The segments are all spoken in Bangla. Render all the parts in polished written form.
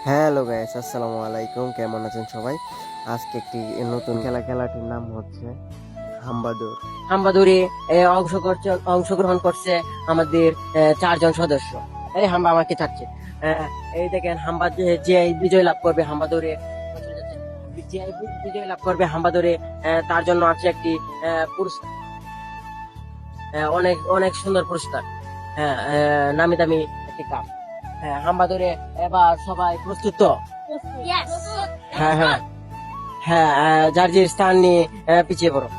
হ্যালো গাইস, আসসালামু আলাইকুম। কেমন আছেন সবাই? আজকে একটি নতুন খেলাটির নাম হচ্ছে হাম্বাদুর। হাম্বাদুরে অংশগ্রহণ করছে আমাদের 4 জন সদস্য। এই হাম্বা আমাকে চাচ্ছে। এই দেখেন হাম্বা যে বিজয় লাভ করবে হাম্বাদুরে, যে বিজয় লাভ করবে হাম্বাদুরে, তার জন্য আছে একটি পুরস্কার। অনেক অনেক সুন্দর পুরস্কার। নামি দামি একটি কাপ। হাম্বাদুরে এবার সবাই প্রস্তুত তো? হ্যাঁ হ্যাঁ হ্যাঁ, যার যে স্থান নিয়ে পিছিয়ে পড়ো।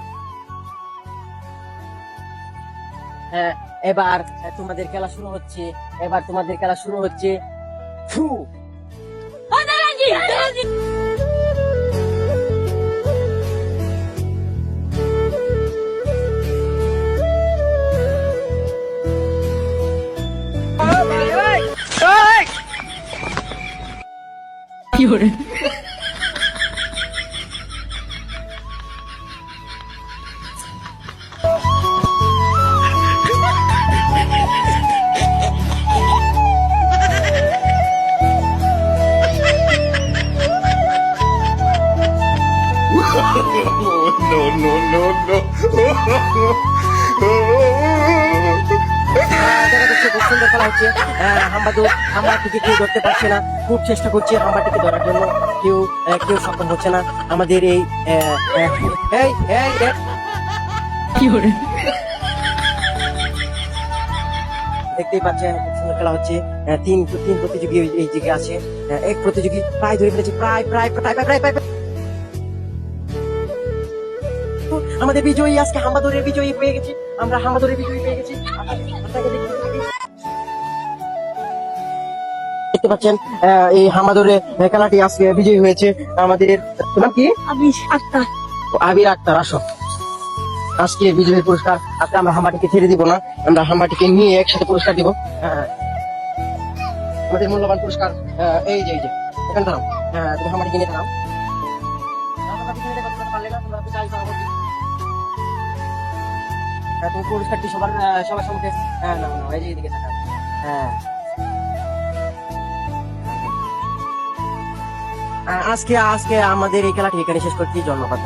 হ্যাঁ, এবার তোমাদের খেলা শুরু হচ্ছে। ফু! দেখা যাচ্ছে খুব সুন্দর খেলা হচ্ছে। হাম্বাটিকে কেউ ধরতে পারছে না। খুব চেষ্টা করছে হাম্বাটিকে ধরার জন্য, কেউ কেউ সক্ষম হচ্ছে না। আমাদের এই এই এই এই দেখতেই পাচ্ছেন খুব সুন্দর খেলা হচ্ছে। তিন তিন প্রতিযোগী এই দিকে আছে। এক প্রতিযোগী প্রায় ধরে ফেলেছে, প্রায় প্রায় প্রায় প্রায় প্রায় প্রায়। আমাদের বিজয়ী আজকে হাম্বাদুরের বিজয়ী পেয়ে গেছি। আমরা হাম্বাদুরের বিজয়ী পেয়ে গেছি। দেখতে পাচ্ছেন এই হামাদুরে খেলাটি আজকে বিজয়ী হয়েছে আমাদের। নাম কি? আবির আক্তার। আসো, আজকে বিজয়ীর পুরস্কার। আজকে আমরা হাম্বাটিকে ছেড়ে দিব না, আমরা হাম্বাটিকে নিয়ে একসাথে পুরস্কার দিব। আমাদের মূল্যবান পুরস্কার এই যে এখানে দাঁড়াও। তুমি হাম্বাটিকে নিয়ে দাঁড়াও। তুমি পুরস্কারটি সবার সম্মুখে নাও, এই যে এদিকে থাকা। আজকে আমাদের এই খেলাটি এখানে শেষ করছি। ধন্যবাদ।